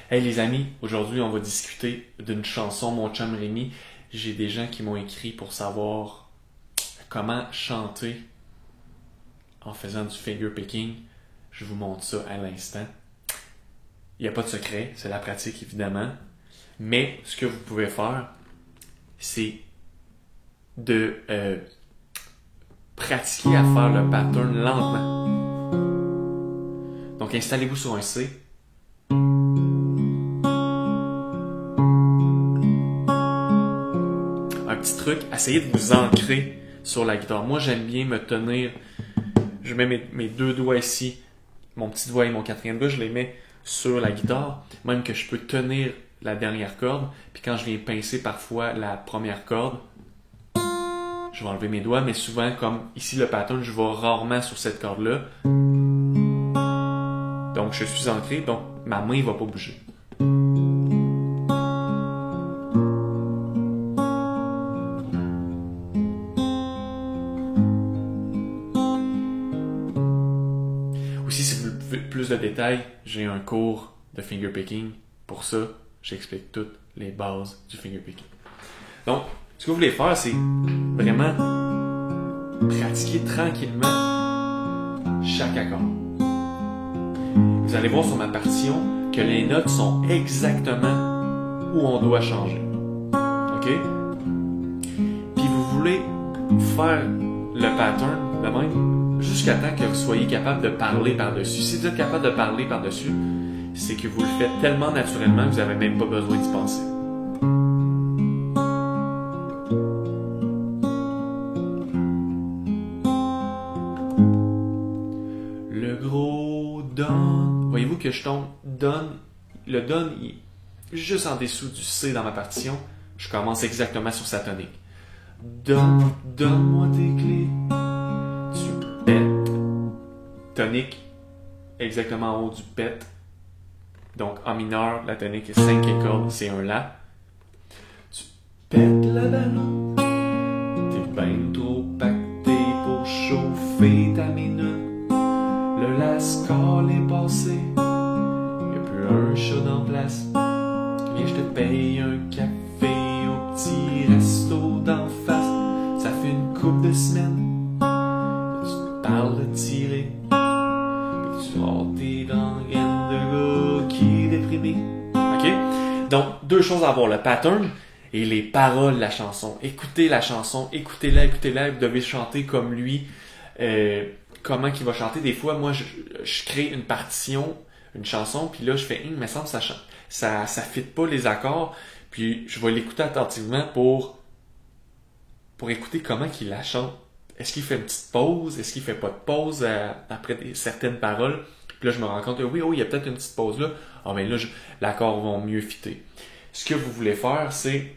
Hey les amis, aujourd'hui on va discuter d'une chanson, mon chum Rémi. J'ai des gens qui m'ont écrit pour savoir comment chanter en faisant du finger picking. Je vous montre ça à l'instant. Il n'y a pas de secret, c'est la pratique évidemment. Mais ce que vous pouvez faire, c'est de pratiquer à faire le pattern lentement. Donc installez-vous sur un C. Un petit truc, essayez de vous ancrer sur la guitare. Moi, j'aime bien me tenir. Je mets mes deux doigts ici, mon petit doigt et mon quatrième doigt, je les mets sur la guitare. Même que je peux tenir la dernière corde. Puis quand je viens pincer parfois la première corde, je vais enlever mes doigts. Mais souvent, comme ici le pattern, je vais rarement sur cette corde-là. Donc, je suis ancré, donc ma main ne va pas bouger. Aussi, si vous voulez plus de détails, j'ai un cours de finger picking. Pour ça, j'explique toutes les bases du finger picking. Donc, ce que vous voulez faire, c'est vraiment pratiquer tranquillement chaque accord. Vous allez voir sur ma partition que les notes sont exactement où on doit changer. OK? Puis vous voulez faire le pattern de même jusqu'à temps que vous soyez capable de parler par-dessus. Si vous êtes capable de parler par-dessus, c'est que vous le faites tellement naturellement que vous n'avez même pas besoin d'y penser. Le gros don. Voyez-vous que je tombe don. Le don il est juste en dessous du C dans ma partition. Je commence exactement sur sa tonique. Donne-moi tes clés. Tu pètes. Tonique exactement en haut du pète. Donc en mineur, la tonique est 5 cordes, c'est un La. Tu pètes la ballon. T'es ben trop pacté pour chauffer ta minute. Le lascar est passé. Y'a plus un chat dans place. Viens, je te paye un café au petit resto d'en face. Ça fait une couple de semaines que tu te parles de tirer. Et tu sors tes gangrènes de gars qui est déprimé. OK? Donc, deux choses à voir. Le pattern et les paroles de la chanson. Écoutez la chanson. Écoutez-la. Vous devez chanter comme lui. Comment qu'il va chanter. Des fois, moi, je crée une partition, une chanson, puis là, je fais, il me semble que ça fit pas les accords, puis je vais l'écouter attentivement pour écouter comment qu'il la chante. Est-ce qu'il fait une petite pause? Est-ce qu'il fait pas de pause après certaines paroles? Puis là, je me rends compte, oui, il y a peut-être une petite pause là. Ah, mais là, l'accord va mieux fitter. Ce que vous voulez faire, c'est,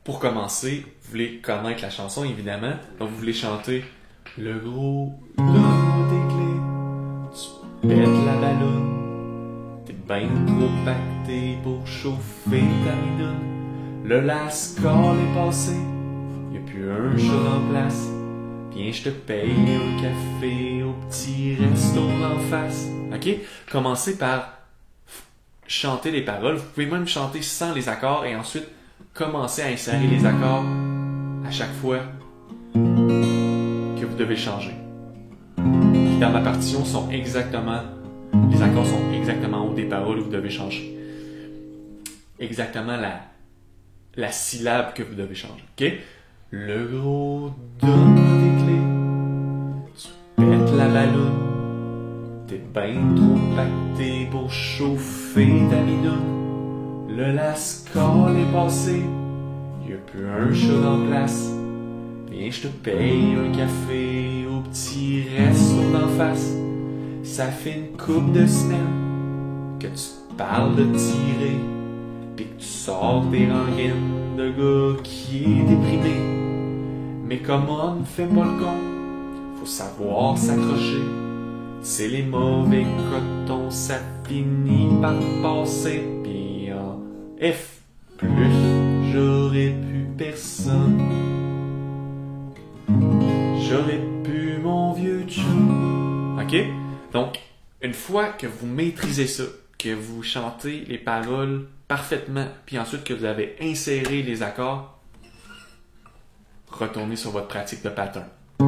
pour commencer, vous voulez connaître la chanson, évidemment. Donc, vous voulez chanter le gros, donne-moi tes clés, tu pètes la balloune, t'es ben trop pacté pour chauffer ta midoune. Le lascar est passé, y'a plus un chat en place. Viens, je te paye un café au petit resto en face. OK? Commencez par chanter les paroles. Vous pouvez même chanter sans les accords et ensuite commencer à insérer les accords à chaque fois que vous devez changer. Dans ma partition, les accords sont exactement au des paroles où vous devez changer. Exactement la syllabe que vous devez changer. OK? Le gros donne tes clés, tu pètes la balloune, t'es ben trop pacté pour chauffer ta midoune. Le lascar est passé, y'a plus un chat en place. Viens, je te paye un café au petit resto d'en face. Ça fait une couple de semaines que tu te parles de tirer, pis que tu sors des rengaines de gars qui est déprimé. Mais comme on fait pas le con, faut savoir s'accrocher. C'est les mauvais cotons, ça finit par passer. Pis en F+, j'aurais pu personne. J'aurais pu mon vieux chum. OK? Donc, une fois que vous maîtrisez ça, que vous chantez les paroles parfaitement, puis ensuite que vous avez inséré les accords, retournez sur votre pratique de pattern. Le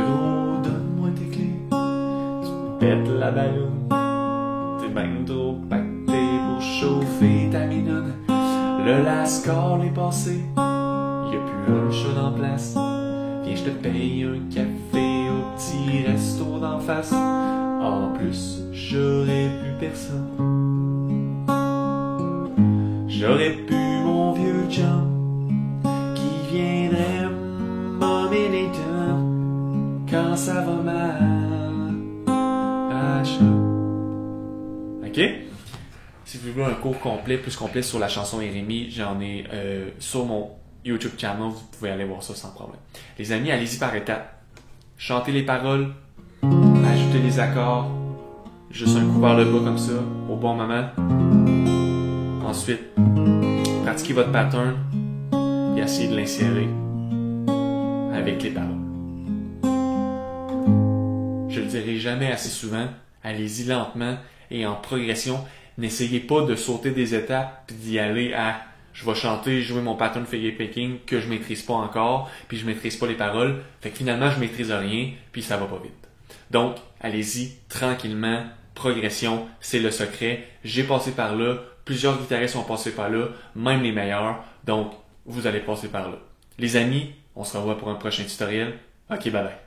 gros, donne-moi tes clés, tu pètes la balloune, t'es ben trop pacté pour chauffer ta minonne. Le lascar est passé, y'a plus un chat en place. Viens, je te paye un café au petit resto d'en face. En plus, j'aurais plus personne. J'aurais pu mon vieux chum qui viendrait m'emmener les dents quand ça va mal. Ok? Si vous voulez un cours complet, plus complet sur la chanson Jérémie, j'en ai sur mon YouTube channel, vous pouvez aller voir ça sans problème. Les amis, allez-y par étapes. Chantez les paroles, ajoutez les accords, juste un coup vers le bas comme ça, au bon moment. Ensuite, pratiquez votre pattern et essayez de l'insérer avec les paroles. Je le dirai jamais assez souvent, allez-y lentement et en progression. N'essayez pas de sauter des étapes et d'y aller à je vais chanter, jouer mon pattern figure picking que je maîtrise pas encore, puis je maîtrise pas les paroles. Fait que finalement, je maîtrise rien, puis ça va pas vite. Donc, allez-y tranquillement, progression, c'est le secret. J'ai passé par là, plusieurs guitaristes ont passé par là, même les meilleurs. Donc, vous allez passer par là. Les amis, on se revoit pour un prochain tutoriel. Ok, bye bye.